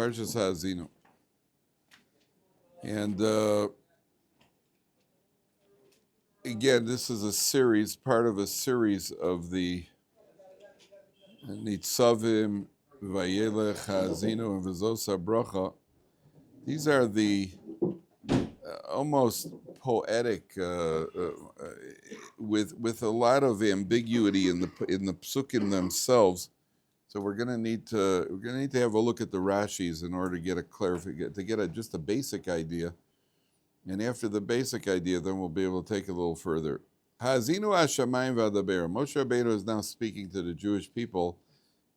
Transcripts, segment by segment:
Parshas Ha'azinu. And again, this is a series, part of a series of the Nitzavim, Vayelech, Ha'azinu, and V'zos HaBracha. These are the almost poetic, with a lot of ambiguity in the psukim themselves. So we're going to need to have a look at the Rashis in order to get a clarification, to get just a basic idea. And after the basic idea, then we'll be able to take it a little further. Ha'azinu hashamayim v'adaber. Moshe Rabbeinu is now speaking to the Jewish people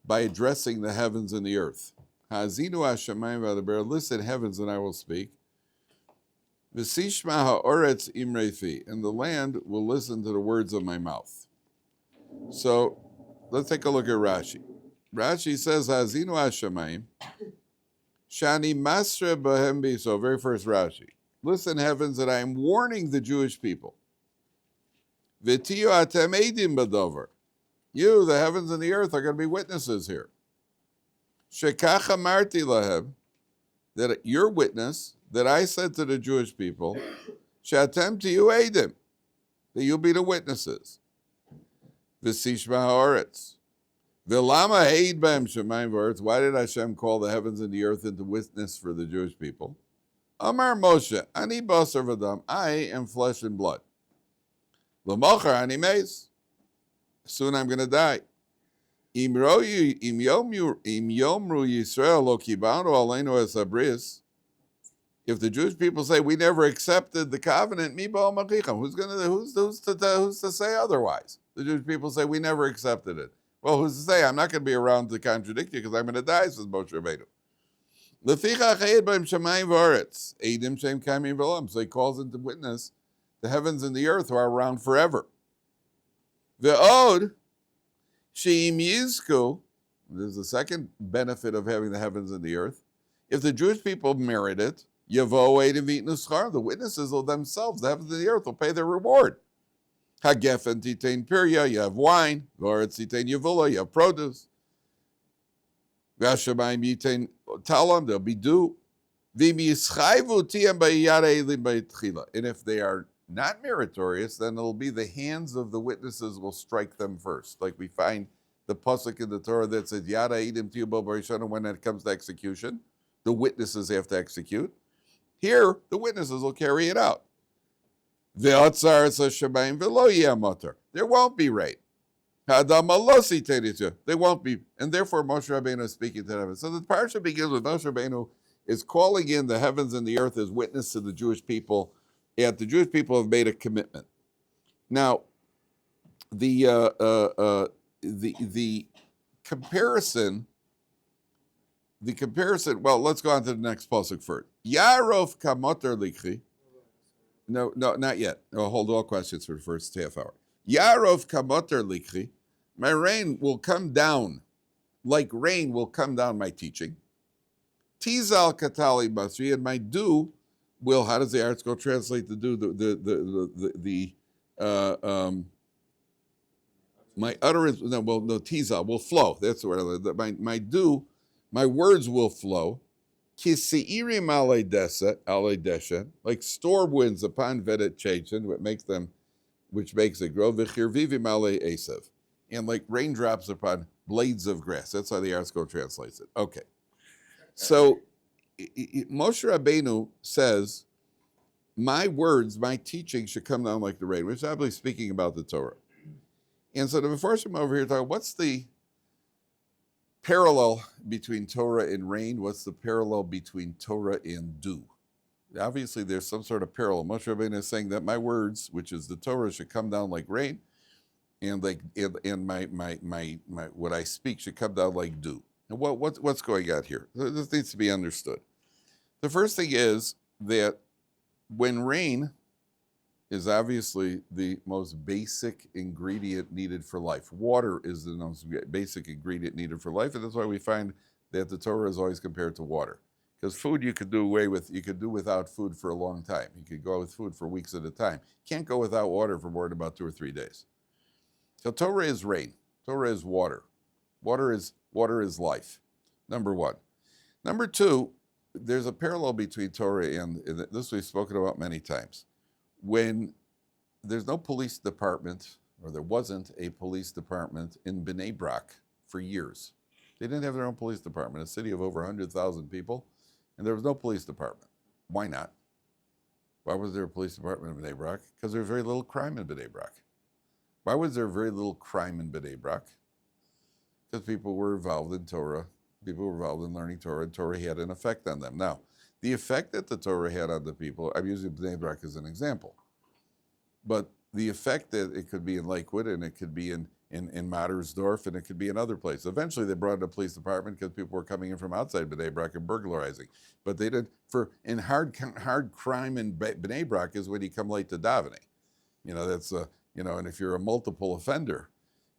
by addressing the heavens and the earth. Ha'azinu hashamayim v'adaber. Listen, heavens, and I will speak. V'sishma ha'oretz imrei fi. And the land will listen to the words of my mouth. So let's take a look at Rashi. Rashi says, Ha'azinu hashamayim shani masre bahem bi. So very first Rashi. Listen, heavens, that I am warning the Jewish people. V'tiyu atem eidim b'dover. You, the heavens and the earth, are going to be witnesses here. Shekach amarti lahem. That your witness, that I said to the Jewish people, Shatem tiyu eidim, that you'll be the witnesses. V'sishma ha'oretz. V'lama heid b'hem shemayim v'oretz. Why did Hashem call the heavens and the earth into witness for the Jewish people? Amar Moshe, ani basar v'dam, I am flesh and blood. L'mochar ani meis. Soon I'm going to die. Im yomru Yisrael lo kibanu aleinu es habris. If the Jewish people say we never accepted the covenant, mi ba'al machicham. Who's to say otherwise? The Jewish people say we never accepted it. Well, who's to say? I'm not going to be around to contradict you because I'm going to die, says Moshe Rabbeinu. Lefichach heid b'hem shamayim v'aretz eidim shem kaimim v'olam. So he calls into witness the heavens and the earth who are around forever. Ve'od she'im yizku. There's the second benefit of having the heavens and the earth. If the Jewish people merit it, yavo eidim v'itnu schar. The witnesses of themselves, the heavens and the earth, will pay their reward. Hagefen titain pirya. You have wine. V'aretz titain yavula. You have produce. V'ashamayim yitain talam. There'll be dew. V'miyischayvu tiyam b'yiyarei elim b'yitchila. And if they are not meritorious, then it'll be the hands of the witnesses will strike them first. Like we find the pasuk in the Torah that says, Yada edim tiyubo barishana, when it comes to execution, the witnesses have to execute. Here, the witnesses will carry it out. Ve'atzar shamayim v'lo yeh matar. There won't be rain. Ha'adam alosi teritah. They won't be. And therefore, Moshe Rabbeinu is speaking to them. So the Parsha begins with Moshe Rabbeinu is calling in the heavens and the earth as witness to the Jewish people. And the Jewish people have made a commitment. Now, the comparison. Well, let's go on to the next pasuk first. Yarov kamoter likhi. No, not yet. I'll hold all questions for the first half hour. Yarov kamoter likhi. My rain will come down, like rain will come down. My teaching. Tizal katali basri, and my dew will. How does the article translate the dew? My utterance. No, tizal will flow. That's what my dew. My words will flow. Kiseirim aledesha, like storm winds upon vedet chachin, which makes it grow. V'chirvivim ale esav, and like raindrops upon blades of grass. That's how the article translates it. Okay, so Moshe Rabbeinu says, "My words, my teaching should come down like the rain," which is obviously speaking about the Torah. And so the Mefarshim over here talking, what's the parallel between Torah and rain? What's the parallel between Torah and dew? Obviously, there's some sort of parallel. Moshe Rabbeinu is saying that my words, which is the Torah, should come down like rain, and my what I speak should come down like dew. And what's going on here? This needs to be understood. The first thing is that when rain is obviously the most basic ingredient needed for life. Water is the most basic ingredient needed for life, and that's why we find that the Torah is always compared to water. Because food you could do without food for a long time. You could go with food for weeks at a time. Can't go without water for more than about 2 or 3 days. So Torah is rain. Torah is water. Water is life. Number one. Number two, there's a parallel between Torah and this we've spoken about many times. When there's no police department, or there wasn't a police department in Bnei Brak for years. They didn't have their own police department, a city of over 100,000 people, and there was no police department. Why not? Why was there a police department in Bnei Brak? Because there was very little crime in Bnei Brak. Why was there very little crime in Bnei Brak? Because people were involved in Torah, people were involved in learning Torah, and Torah had an effect on them. Now, the effect that the Torah had on the people, I'm using Bnei Brak as an example, but the effect that it could be in Lakewood, and it could be in Mattersdorf, and it could be in other places. Eventually, they brought in a police department because people were coming in from outside Bnei Brak and burglarizing. But they did in hard crime in Bnei Brak is when you come late to davening. That's and if you're a multiple offender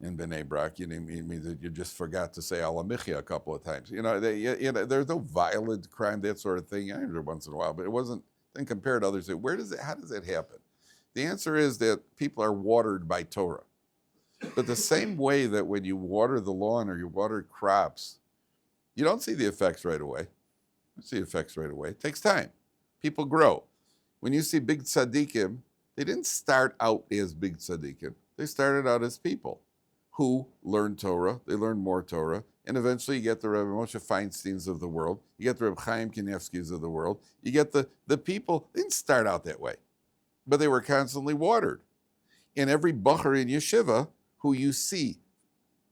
in Bnei Brak, means that you just forgot to say Alamichia a couple of times. There's no violent crime, that sort of thing. I heard it once in a while, but it wasn't. Then compared to others, how does that happen? The answer is that people are watered by Torah. But the same way that when you water the lawn or you water crops, you don't see the effects right away. You see effects right away. It takes time. People grow. When you see big tzaddikim, they didn't start out as big tzaddikim. They started out as people who learned Torah. They learned more Torah. And eventually you get the Rabbi Moshe Feinsteins of the world. You get the Rabbi Chaim Kanievskis of the world. You get the people. They didn't start out that way. But they were constantly watered. And every bacher in yeshiva who you see,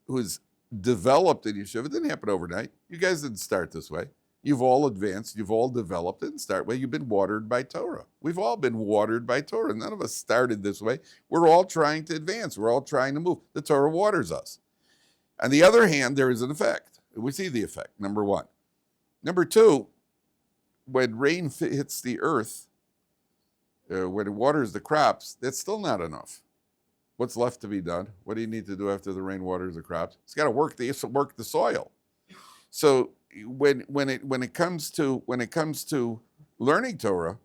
who's developed in yeshiva, it didn't happen overnight. You guys didn't start this way. You've all advanced. You've all developed. It didn't start way. You've been watered by Torah. We've all been watered by Torah. None of us started this way. We're all trying to advance. We're all trying to move. The Torah waters us. On the other hand, there is an effect. We see the effect, number one. Number two, when rain hits the earth, when it waters the crops, that's still not enough. What's left to be done? What do you need to do after the rain waters the crops? It's got to work the soil. So when it comes to learning Torah,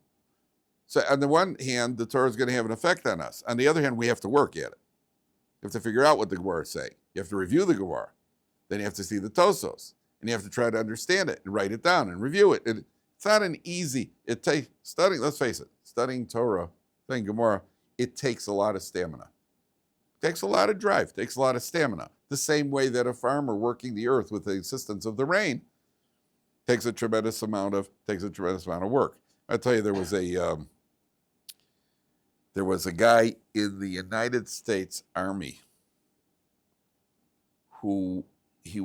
so on the one hand, the Torah is going to have an effect on us. On the other hand, we have to work at it. You have to figure out what the Gemara is saying. You have to review the Gemara. Then you have to see the Tosos, and you have to try to understand it and write it down and review it. It's not an easy. It takes studying. Let's face it, studying Torah, studying Gemara, it takes a lot of stamina. It takes a lot of drive. It takes a lot of stamina. The same way that a farmer working the earth with the assistance of the rain takes a tremendous amount of work. I tell you, there was a guy in the United States Army who he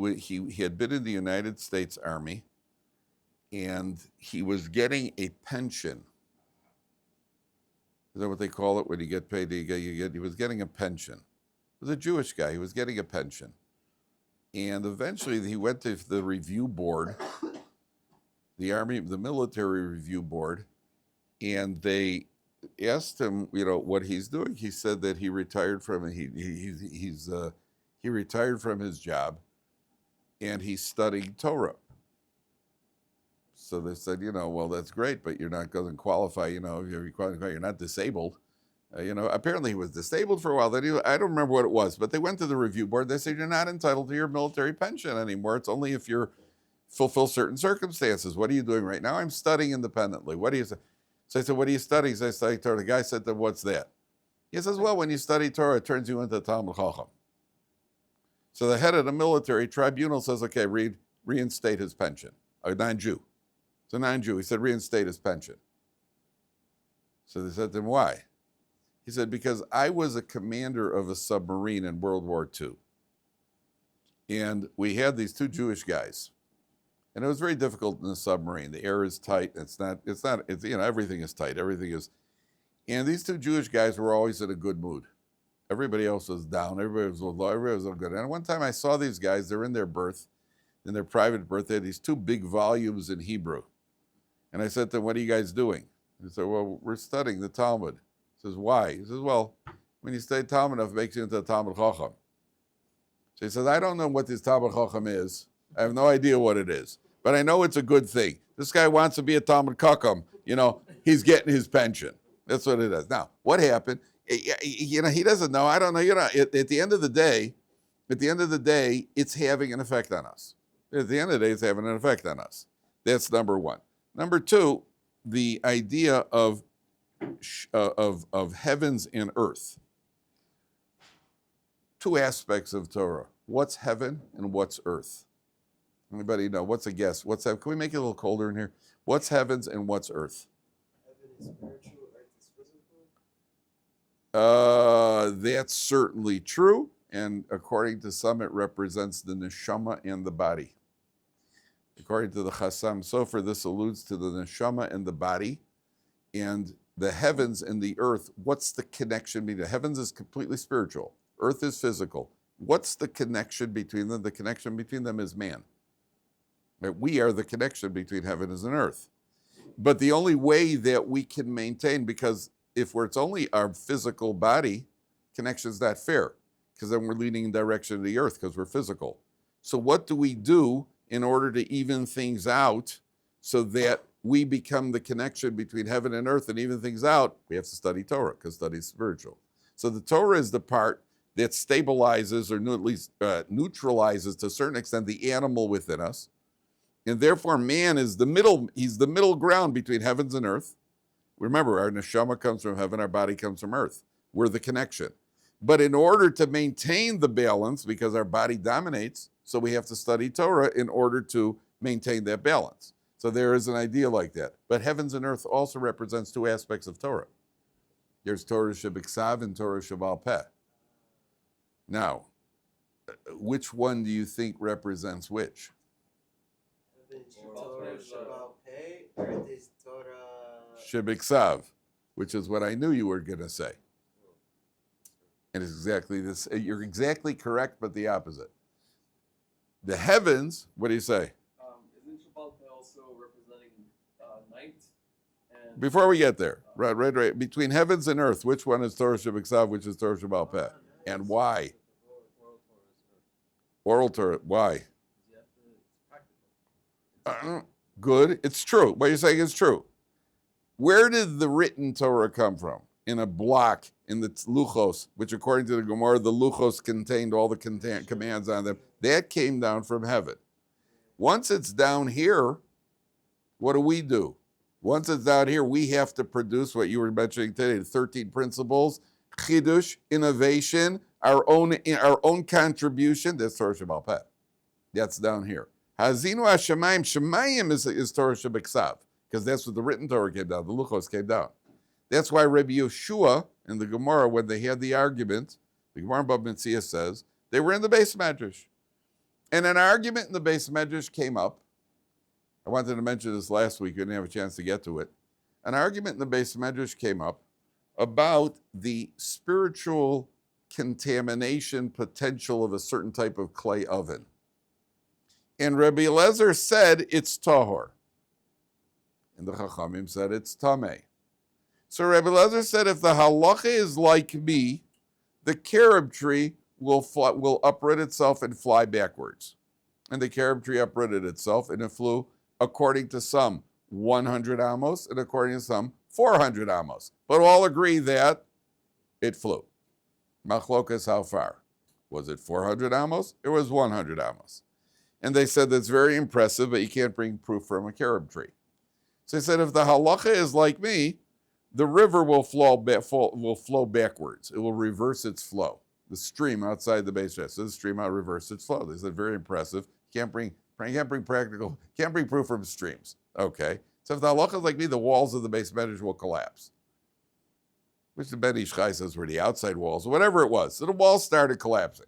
had been in the United States Army, and he was getting a pension. Is that what they call it when you get paid? He was getting a pension. He was a Jewish guy. He was getting a pension. And eventually he went to the review board, the military review board, and they asked him, what he's doing. He said that he retired from he retired from his job, and he's studying Torah. So they said, well, that's great, but you're not going to qualify. You're not disabled. Apparently he was disabled for a while. Then I don't remember what it was, but they went to the review board. They said, you're not entitled to your military pension anymore. It's only if you fulfill certain circumstances. What are you doing right now? I'm studying independently. What do you say? So I said, what are you studying? So I studied Torah. The guy said to him, what's that? He says, well, when you study Torah, it turns you into a Talmud Chacham. So the head of the military tribunal says, okay, reinstate his pension. A non-Jew. It's a non-Jew. He said, reinstate his pension. So they said to him, why? He said, because I was a commander of a submarine in World War II. And we had these two Jewish guys. And it was very difficult in the submarine. The air is tight. Everything is tight. Everything is. And these two Jewish guys were always in a good mood. Everybody else was down. Everybody was low. Everybody was good. And one time I saw these guys, they're in their private berth. They had these two big volumes in Hebrew. And I said to them, what are you guys doing? He said, well, we're studying the Talmud. He says, why? He says, well, when you study Talmud enough, it makes you into a Talmud Chacham. So he says, I don't know what this Talmud Chacham is. I have no idea what it is. But I know it's a good thing. This guy wants to be a Talmud Chacham. He's getting his pension. That's what it is. Now, what happened? He doesn't know. I don't know. At the end of the day, it's having an effect on us. At the end of the day, it's having an effect on us. That's number one. Number two, the idea of heavens and earth. Two aspects of Torah. What's heaven and what's earth? Anybody know? What's a guess? Can we make it a little colder in here? What's heavens and what's earth? Heaven is spiritual, earth is physical. That's certainly true. And according to some, it represents the neshama and the body. According to the Chassam Sofer, this alludes to the neshama and the body. And the heavens and the earth, what's the connection between the heavens is completely spiritual. Earth is physical. What's the connection between them? The connection between them is man. Right? We are the connection between heaven and earth. But the only way that we can maintain, because if it's only our physical body, connection's not fair, because then we're leaning in direction of the earth because we're physical. So what do we do in order to even things out so that we become the connection between heaven and earth and even things out? We have to study Torah, because study is spiritual. So the Torah is the part that stabilizes, or at least neutralizes to a certain extent, the animal within us. And therefore man is he's the middle ground between heavens and earth. Remember, our neshama comes from heaven, our body comes from earth. We're the connection. But in order to maintain the balance, because our body dominates, so we have to study Torah in order to maintain that balance. So there is an idea like that. But heavens and earth also represents two aspects of Torah. There's Torah Shebiksav and Torah Shebal Peh. Now, which one do you think represents which? Heaven is Torah Shabbat Peh, earth is Torah Shebiksav, which is what I knew you were going to say. And it's exactly this. You're exactly correct, but the opposite. The heavens, what do you say? Isn't Shabbat also representing night? And Before we get there, right. Between heavens and earth, which one is Torah Shebiksav, which is Torah Shebal Peh? And why? Oral Torah, why? Good, it's true. What you're saying is true. Where did the written Torah come from? In a block, in the luchos, which according to the Gemara, the luchos contained all the commands on them. That came down from heaven. Once it's down here, what do? Once it's down here, we have to produce what you were mentioning today, the 13 principles, chidush, innovation, our own contribution. That's Torah Shebal Peh. That's down here. Hazinu Hashemayim, Shemayim is Torah Shebiksav, because that's what the written Torah came down, the luchos came down. That's why Rabbi Yeshua in the Gemara, when they had the argument, the Gemara Bab Metzia says, they were in the Beis Medrash. And an argument in the Beis Medrash came up. I wanted to mention this last week, we didn't have a chance to get to it. An argument in the Beis Medrash came up about the spiritual contamination potential of a certain type of clay oven. And Rabbi Eliezer said it's tahor. And the Chachamim said it's tameh. So Rabbi Eliezer said, if the halacha is like me, the carob tree will uproot itself and fly backwards. And the carob tree uprooted itself, and it flew, according to some, 100 amos, and according to some, 400 amos. But all agree that it flew. Machlokas, how far? Was it 400 amos? It was 100 amos. And they said that's very impressive, but you can't bring proof from a carob tree. So he said, if the halacha is like me, the river will flow backwards. It will reverse its flow. The stream outside the base chest, so the stream out reverse its flow. They said very impressive. Can't bring proof from streams. Okay. So if the halacha is like me, the walls of the base medrash will collapse. Which the Ben Ish Chai says were the outside walls, or whatever it was. So the walls started collapsing.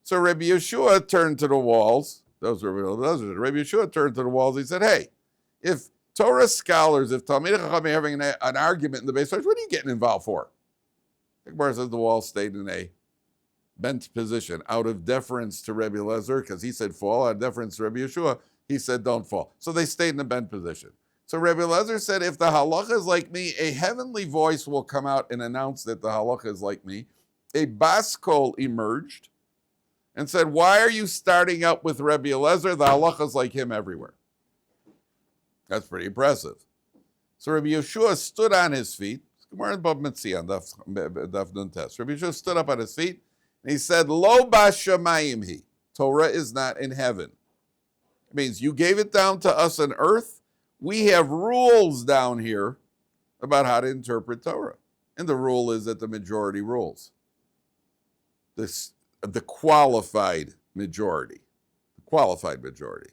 So Rabbi Yeshua turned to the walls. Rabbi Yeshua turned to the walls. He said, hey, if Torah scholars, if Talmidei Chachamim are having an argument in the base, what are you getting involved for? The Gemara says the wall stayed in a bent position out of deference to Rabbi Eliezer, because he said fall, out of deference to Rabbi Yeshua, he said don't fall. So they stayed in a bent position. So Rabbi Eliezer said, if the halacha is like me, a heavenly voice will come out and announce that the halacha is like me. A bas kol emerged and said, why are you starting out with Rabbi Eliezer? The halacha is like him everywhere. That's pretty impressive. So Rabbi Yeshua stood on his feet. Gemara Bab Metzia on Daf Nun Tes. Rabbi Yeshua stood up on his feet and he said, Lo ba shamayim hi. Torah is not in heaven. It means you gave it down to us on earth. We have rules down here about how to interpret Torah. And the rule is that the majority rules. The qualified majority. The qualified majority.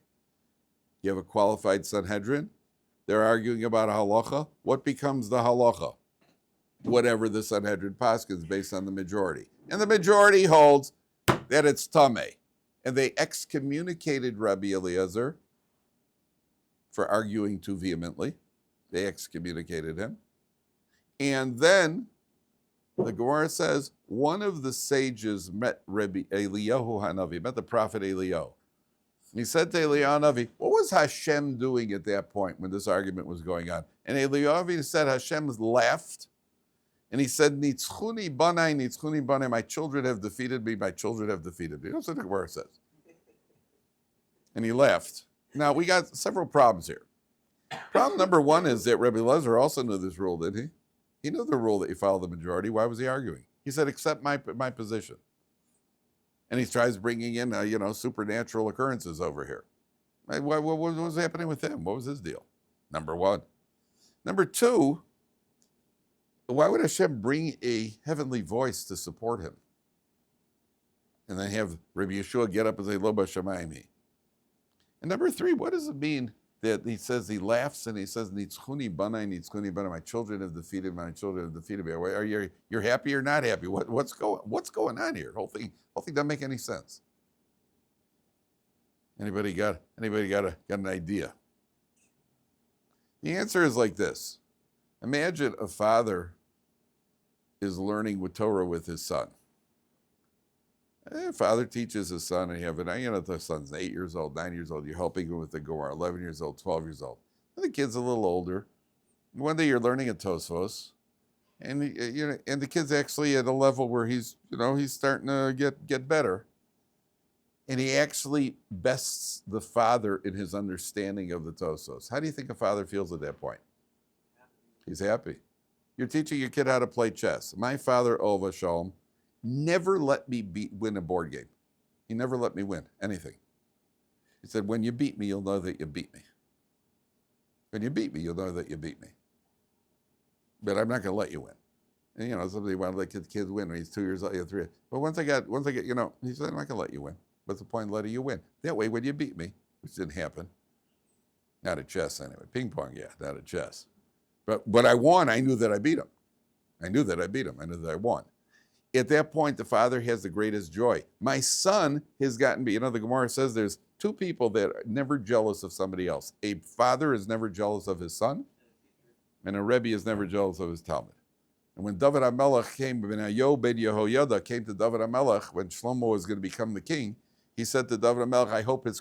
You have a qualified Sanhedrin. They're arguing about a halacha. What becomes the halacha? Whatever the Sanhedrin paskins based on the majority. And the majority holds that it's tameh. And they excommunicated Rabbi Eliezer for arguing too vehemently. They excommunicated him. And then the Gemara says, one of the sages met Rabbi Eliyahu Hanavi, met the prophet Eliyahu. He said to Eliyahu Hanavi, what was Hashem doing at that point when this argument was going on? And Eliyahu Hanavi said, Hashem laughed. And he said, Nitzchuni banai, my children have defeated me, my children have defeated me. That's what the Gemara says. And he laughed. Now, we got several problems here. Problem number one is that Rabbi Eliezer also knew this rule, didn't he? He knew the rule that you follow the majority. Why was he arguing? He said, accept my position. And he tries bringing in, supernatural occurrences over here. What was happening with him? What was his deal? Number one. Number two, why would Hashem bring a heavenly voice to support him? And then have Rabbi Yeshua get up and say, Lo b'shamayim. And number three, what does it mean that he says, he laughs and he says, Nitzchuni banai, my children have defeated me. You're happy or not happy? What's going on here? Whole thing doesn't make any sense. Anybody got an idea? The answer is like this. Imagine a father is learning with Torah with his son. Father teaches his son, and the son's 8 years old, 9 years old. You're helping him with the Gemara, 11 years old, 12 years old. And the kid's a little older. One day you're learning at Tosfos, and the kid's actually at a level where he's starting to get better. And he actually bests the father in his understanding of the Tosfos. How do you think a father feels at that point? He's happy. You're teaching your kid how to play chess. My father, Ova Shalom, never let me win a board game. He never let me win anything. He said, when you beat me, you'll know that you beat me. When you beat me, you'll know that you beat me. But I'm not going to let you win. And, somebody wanted to let kids win when he's 2 years old, 3. But once I get, he said, I'm not going to let you win. What's the point of letting you win? That way, when you beat me, which didn't happen, not at chess anyway. Ping pong, yeah, not at chess. But when I won, I knew that I beat him. I knew that I won. At that point, the father has the greatest joy. My son has gotten me. The Gemara says there's two people that are never jealous of somebody else. A father is never jealous of his son, and a Rebbe is never jealous of his Talmud. And when Dovid HaMelech came, when Ayo ben Yehoyada came to Dovid HaMelech, when Shlomo was going to become the king, he said to Dovid HaMelech, I hope his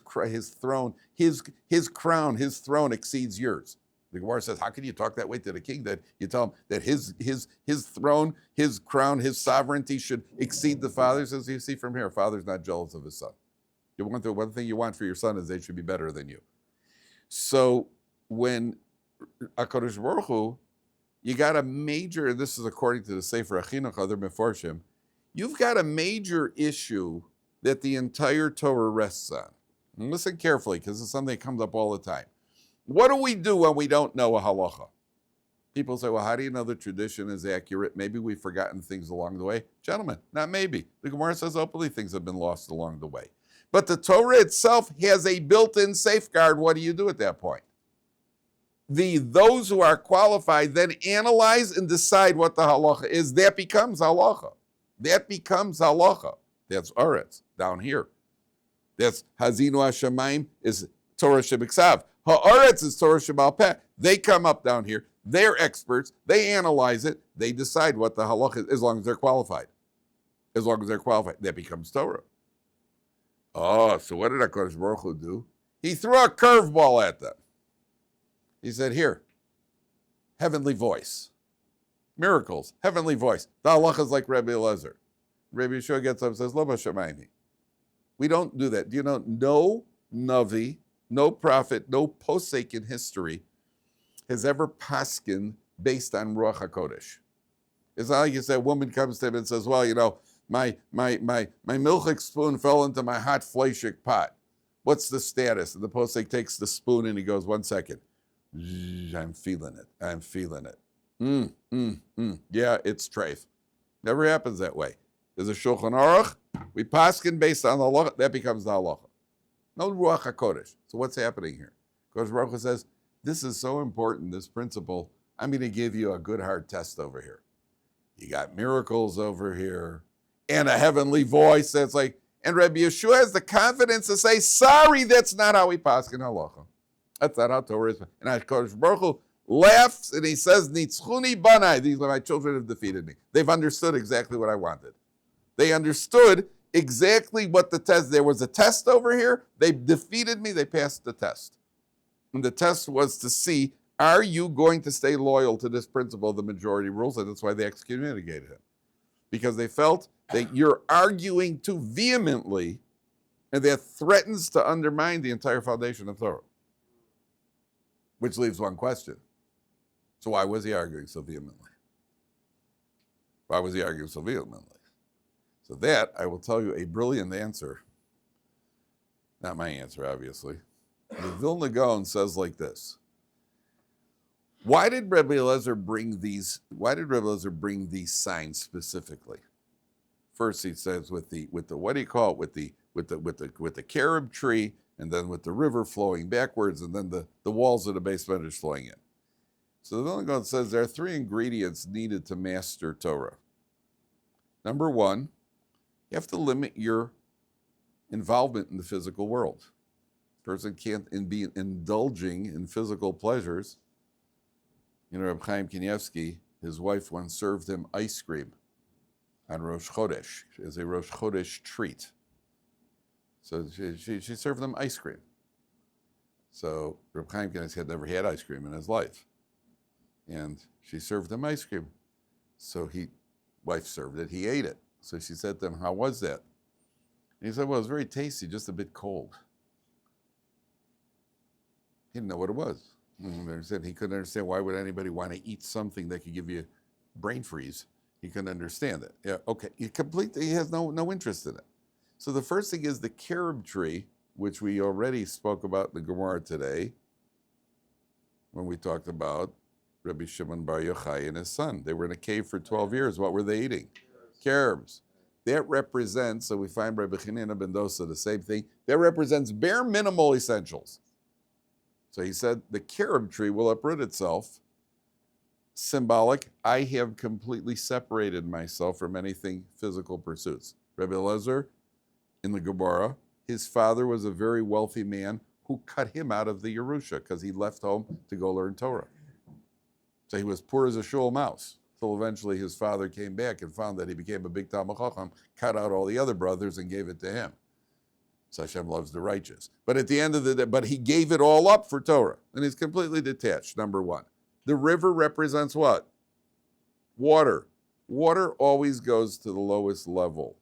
throne, his crown, his throne exceeds yours. The Gemara says, how can you talk that way to the king, that you tell him that his throne, his crown, his sovereignty should exceed the father's? As you see from here, a father's not jealous of his son. One thing you want for your son is they should be better than you. So when HaKadosh Baruch Hu, you got a major, and this is according to the Sefer Achinuch, other Meforshim, you've got a major issue that the entire Torah rests on. And listen carefully, because it's something that comes up all the time. What do we do when we don't know a halacha? People say, well, how do you know the tradition is accurate? Maybe we've forgotten things along the way. Gentlemen, not maybe. The Gemara says openly things have been lost along the way. But the Torah itself has a built-in safeguard. What do you do at that point? Those who are qualified then analyze and decide what the halacha is. That becomes halacha. That's Aretz, down here. That's Hazinu HaShamayim, is Torah Shebiksav. Ha'aretz is Torah Shebal Peh. They come up down here. They're experts. They analyze it. They decide what the halacha is, as long as they're qualified. That becomes Torah. Oh, so what did HaKadosh Baruch Hu do? He threw a curveball at them. He said, here, heavenly voice. Miracles, heavenly voice. The halacha is like Rabbi Eliezer. Rabbi Yeshua gets up and says, Lo b'shamayim. We don't do that. Do you know, no Navi, no prophet, no posek in history has ever paskin based on Ruach HaKodesh. It's not like you say, a woman comes to him and says, well, my milchik spoon fell into my hot fleishik pot. What's the status? And the posek takes the spoon and he goes, 1 second. I'm feeling it. I'm feeling it. Yeah, it's treif. Never happens that way. There's a Shulchan Aruch. We paskin based on the halacha. That becomes the halacha. No Ruach HaKodesh. So what's happening here? Kodesh Baruch Hu says, this is so important, this principle. I'm going to give you a good hard test over here. You got miracles over here and a heavenly voice that's like, and Rabbi Yeshua has the confidence to say, sorry, that's not how we paskin halacha. That's not how Torah is. And Kodesh Baruch Hu laughs and he says, Nitzchuni banai. These are my children have defeated me. They've understood exactly what I wanted. They understood exactly what the test, there was a test over here. They defeated me. They passed the test. And the test was to see, are you going to stay loyal to this principle, the majority rules? And that's why they excommunicated him. Because they felt that you're arguing too vehemently and that threatens to undermine the entire foundation of Torah. Which leaves one question. So why was he arguing so vehemently? Why was he arguing so vehemently? So that, I will tell you a brilliant answer. Not my answer, obviously. The Vilna Gaon says like this. Why did Rabbi Eliezer bring these signs specifically? First he says with the what do you call it? With the carob tree, and then with the river flowing backwards, and then the walls of the base medrash flowing in. So the Vilna Gaon says there are 3 ingredients needed to master Torah. Number 1, you have to limit your involvement in the physical world. A person can't be indulging in physical pleasures. You know, Reb Chaim Kanievsky, his wife once served him ice cream on Rosh Chodesh as a Rosh Chodesh treat. So she served them ice cream. So Reb Chaim Kanievsky had never had ice cream in his life. And she served him ice cream. So wife served it, he ate it. So she said to him, how was that? And he said, well, it was very tasty, just a bit cold. He didn't know what it was. He couldn't understand why would anybody want to eat something that could give you brain freeze. He couldn't understand it. Yeah, okay. He has no interest in it. So the first thing is the carob tree, which we already spoke about in the Gemara today, when we talked about Rabbi Shimon Bar Yochai and his son. They were in a cave for 12 years. What were they eating? Carobs. That represents, so we find Rabbi Chanina ben Dosa, the same thing, that represents bare minimal essentials. So he said, the carob tree will uproot itself. Symbolic, I have completely separated myself from anything physical pursuits. Rabbi Eliezer, in the Gemara, his father was a very wealthy man who cut him out of the Yerusha because he left home to go learn Torah. So he was poor as a shul mouse, till eventually his father came back and found that he became a big Talmid Chacham, cut out all the other brothers and gave it to him. So Hashem loves the righteous. But at the end of the day, but he gave it all up for Torah, and he's completely detached, number 1. The river represents what? Water. Water always goes to the lowest level.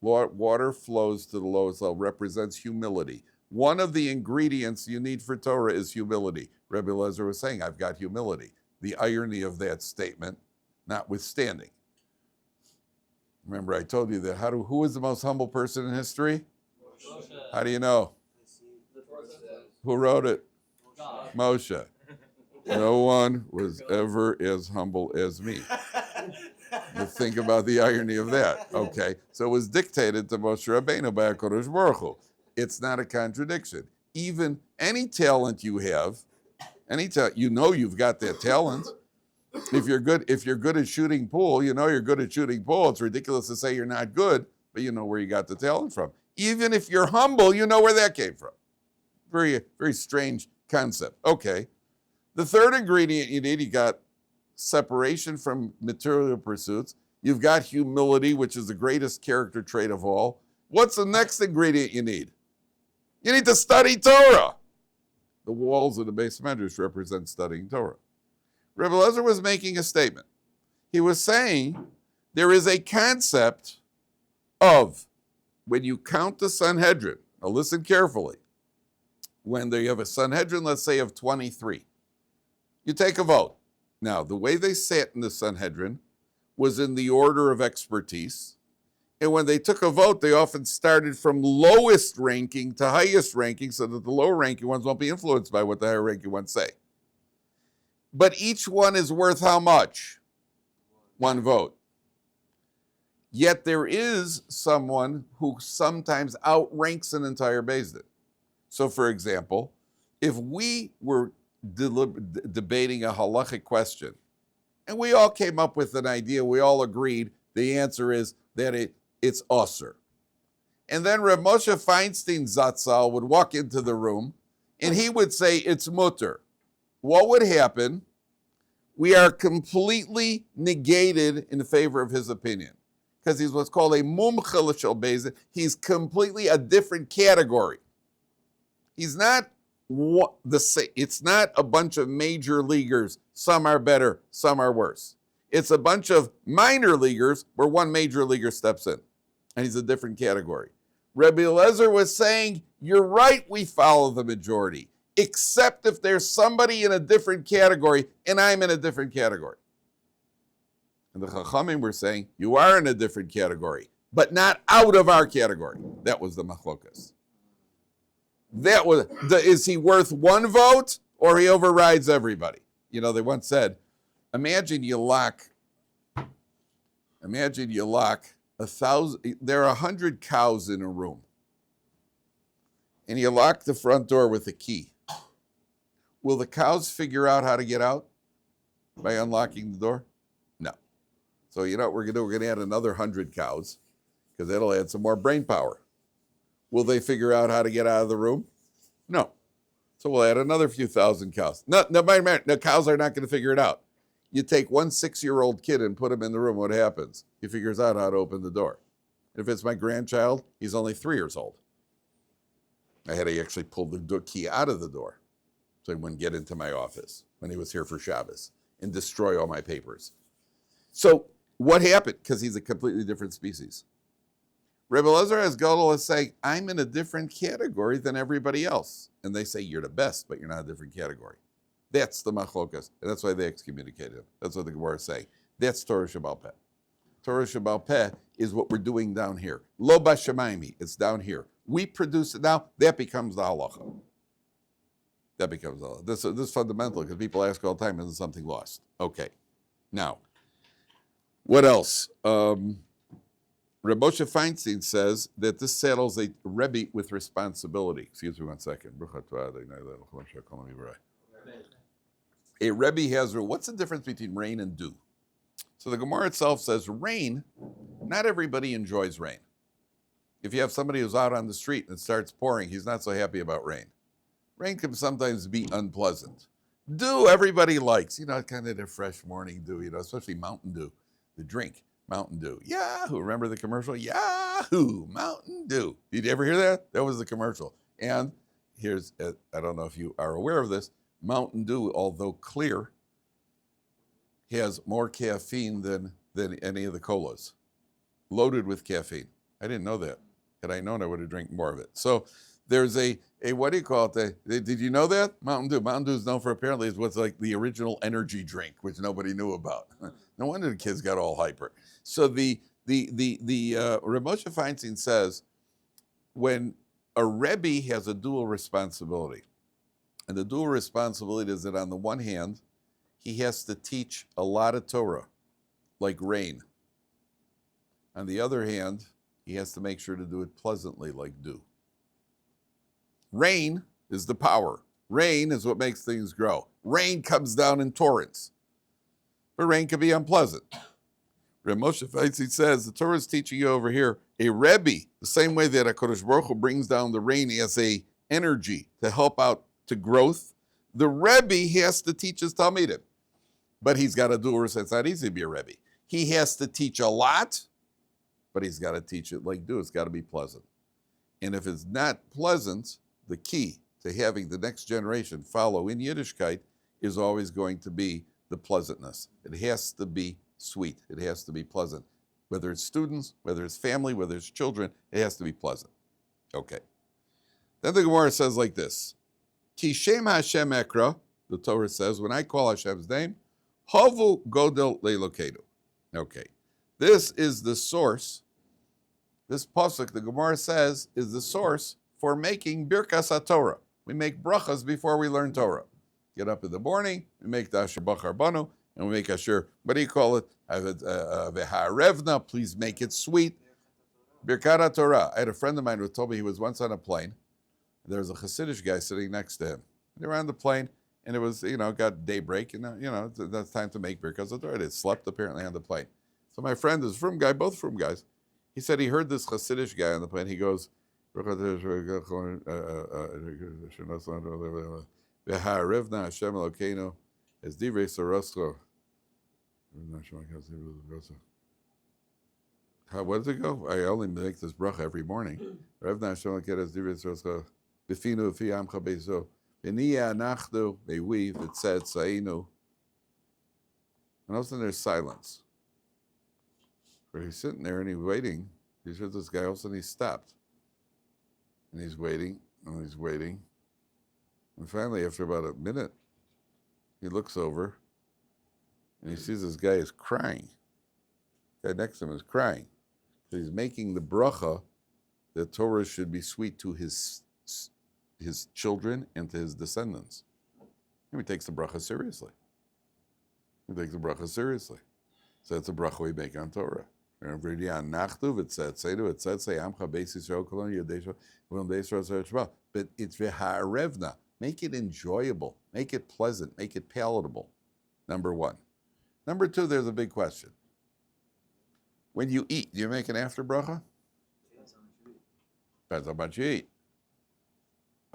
Water flows to the lowest level, represents humility. One of the ingredients you need for Torah is humility. Rabbi Eliezer was saying, I've got humility. The irony of that statement, notwithstanding. Remember, I told you that who was the most humble person in history? How do you know? Who wrote it? Moshe. No one was ever as humble as me. But think about the irony of that. Okay, so it was dictated to Moshe Rabbeinu by HaKadosh Baruch Hu. It's not a contradiction. Even any talent you have, you know you've got that talent. If you're good at shooting pool, you know you're good at shooting pool. It's ridiculous to say you're not good, but you know where you got the talent from. Even if you're humble, you know where that came from. Very, very strange concept. Okay. The third ingredient you need, you got separation from material pursuits. You've got humility, which is the greatest character trait of all. What's the next ingredient you need? You need to study Torah. The walls of the base medrash represent studying Torah. Rabbi Eliezer was making a statement. He was saying there is a concept of when you count the Sanhedrin, now listen carefully, when you have a Sanhedrin, let's say, of 23, you take a vote. Now, the way they sat in the Sanhedrin was in the order of expertise, And when they took a vote, they often started from lowest ranking to highest ranking so that the lower ranking ones won't be influenced by what the higher ranking ones say. But each one is worth how much? One vote. Yet there is someone who sometimes outranks an entire Beis Din. So for example, if we were debating a halachic question, and we all came up with an idea, we all agreed, the answer is that it's osir. And then Reb Moshe Feinstein Zatzal would walk into the room, and he would say it's mutter. What would happen? We are completely negated in favor of his opinion, because he's what's called a mumche l'shel Beis Din. He's completely a different category. He's not it's not a bunch of major leaguers. Some are better, some are worse. It's a bunch of minor leaguers where one major leaguer steps in, and he's a different category. Rabbi Eliezer was saying, you're right, we follow the majority, except if there's somebody in a different category, and I'm in a different category. And the Chachamim were saying, you are in a different category, but not out of our category. That was the machlokas. That was, is he worth one vote or he overrides everybody? You know, they once said, imagine you lock 1,000, there are 100 cows in a room, and you lock the front door with a key. Will the cows figure out how to get out by unlocking the door? No. So you know what we're going to do? We're going to add another 100 cows, because that'll add some more brain power. Will they figure out how to get out of the room? No. So we'll add another few thousand cows. No, cows are not going to figure it out. You take one 6-year-old kid and put him in the room, what happens? He figures out how to open the door. If it's my grandchild, he's only 3 years old. I had to actually pull the key out of the door so he wouldn't get into my office when he was here for Shabbos and destroy all my papers. So what happened? Because he's a completely different species. Rebbe Eliezer Gadol is saying, I'm in a different category than everybody else. And they say, you're the best, but you're not a different category. That's the machlokas. And that's why they excommunicated him. That's what the Gemara is saying. That's Torah Shebaal Peh. Torah Shebaal Peh is what we're doing down here. Lo b'shamayim, it's down here. We produce it now, that becomes the halacha. That becomes the halacha. This is fundamental, because people ask all the time, isn't something lost? Okay. Now, what else? Reb Moshe Feinstein says that this saddles a Rebbe with responsibility. Excuse me 1 second. A Rebbe has, what's the difference between rain and dew? So the Gemara itself says rain, not everybody enjoys rain. If you have somebody who's out on the street and it starts pouring, he's not so happy about rain. Rain can sometimes be unpleasant. Dew, everybody likes, kind of the fresh morning dew, especially Mountain Dew, the drink. Mountain Dew. Yahoo! Remember the commercial? Yahoo! Mountain Dew. Did you ever hear that? That was the commercial. And here's, I don't know if you are aware of this, Mountain Dew, although clear, has more caffeine than any of the colas. Loaded with caffeine. I didn't know that. Had I known, I would have drank more of it. So there's a what do you call it? Did you know that? Mountain Dew. Mountain Dew is known for apparently is what's like the original energy drink, which nobody knew about. No wonder the kids got all hyper. So the Reb Moshe Feinstein says when a Rebbe has a dual responsibility, and the dual responsibility is that on the one hand, he has to teach a lot of Torah, like rain. On the other hand, he has to make sure to do it pleasantly, like dew. Rain is the power. Rain is what makes things grow. Rain comes down in torrents. But rain can be unpleasant. Reb Moshe Feinstein says, the Torah is teaching you over here, a Rebbe, the same way that HaKadosh Baruch Hu brings down the rain as a energy to help out to growth, the Rebbe has to teach his Talmidim. But he's got to do it. It's not easy to be a Rebbe. He has to teach a lot, but he's got to teach it like dew. It's got to be pleasant. And if it's not pleasant, the key to having the next generation follow in Yiddishkeit is always going to be the pleasantness. It has to be sweet. It has to be pleasant. Whether it's students, whether it's family, whether it's children, it has to be pleasant. Okay. Then the Gemara says like this. Ki Shem Hashem Ekra, the Torah says, when I call Hashem's name, Havu Godel Leilokenu. Okay. This is the source This pasuk, the Gemara says, is the source for making Birkas HaTorah. We make brachas before we learn Torah. Get up in the morning, we make the Asher Bachar Banu, and we make Asher, what do you call it? Veharevna, please make it sweet. Birkat HaTorah. I had a friend of mine who told me he was once on a plane. There was a Hasidic guy sitting next to him. They were on the plane, and it was, got daybreak, and, that's time to make Birkas HaTorah. They slept apparently on the plane. So my friend is a frum guy, both frum guys. He said he heard this Hasidic guy on the plane. He goes, V'ha'arevna Hashem Elokeinu es divrei soroscho. What does it go? I only make this bracha every morning. Revna Hashem Elokeinu es divrei soroscho. B'finu v'fi amcha bezo. V'niyah anachnu me'wi v'tzed sa'inu. And all of a sudden there's silence. Where he's sitting there and he's waiting. He heard this guy, all of a sudden he stopped. And he's waiting, and he's waiting. And finally, after about a minute, he looks over, and he sees this guy is crying. The guy next to him is crying. He's making the bracha that Torah should be sweet to his children and to his descendants. And he takes the bracha seriously. So that's a bracha we make on Torah. But it's v'ha'arevna. Make it enjoyable. Make it pleasant. Make it palatable. Number one. Number two, there's a big question. When you eat, do you make an after bracha? Depends how much you eat.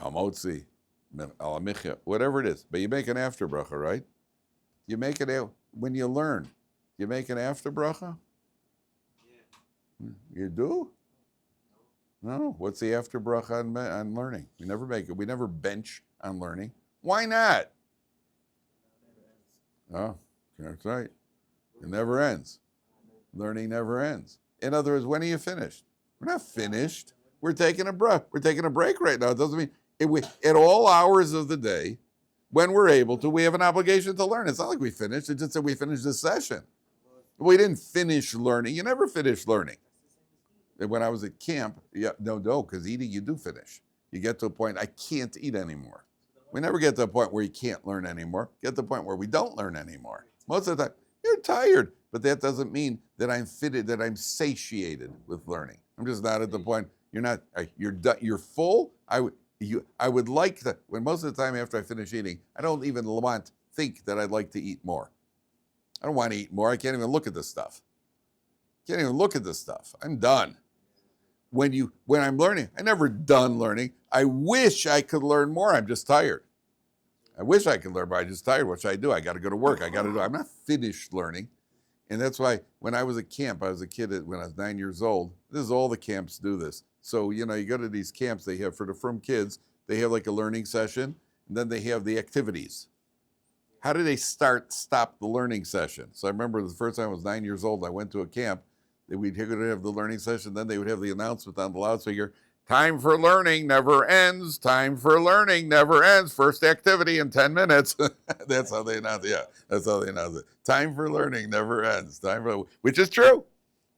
Al-motzi, al-michya, whatever it is. But you make an after bracha, right? You make it when you learn. You make an after bracha? Yeah. You do? No. What's the after bracha on learning? We never make it. We never bench on learning. Why not? Oh, that's right. It never ends. Learning never ends. In other words, when are you finished? We're not finished. We're taking a break. We're taking a break right now. It doesn't mean at all hours of the day, when we're able to, we have an obligation to learn. It's not like we finished. It's just that we finished this session. We didn't finish learning. You never finish learning. And when I was at camp, because eating you do finish. You get to a point, I can't eat anymore. We never get to a point where you can't learn anymore. Get to a point where we don't learn anymore. Most of the time, you're tired, but that doesn't mean that I'm fitted, that I'm satiated with learning. I'm just not at the point. You're not. You're done. You're full. I would like to. When most of the time after I finish eating, I don't even think that I'd like to eat more. I don't want to eat more. I can't even look at this stuff. I'm done. When I'm learning, I'm never done learning. I wish I could learn more. I'm just tired. I wish I could learn, but I'm just tired. What should I do? I got to go to work. I'm not finished learning. And that's why when I was at camp, I was a kid when I was 9 years old. This is all the camps do this. So, you go to these camps, they have, for the frum kids, they have like a learning session, and then they have the activities. How do they stop the learning session? So I remember the first time I was 9 years old, I went to a camp. We'd have the learning session, then they would have the announcement on the loudspeaker, time for learning never ends, time for learning never ends, first activity in 10 minutes. That's how they announce it. Yeah, that's how they announce it. Time for learning never ends, which is true.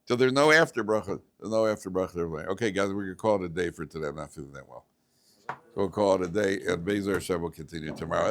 So there's no after bracha. Okay, guys, we're going to call it a day for today. I'm not feeling that well. So we'll call it a day, and Bezer Hashem will continue tomorrow.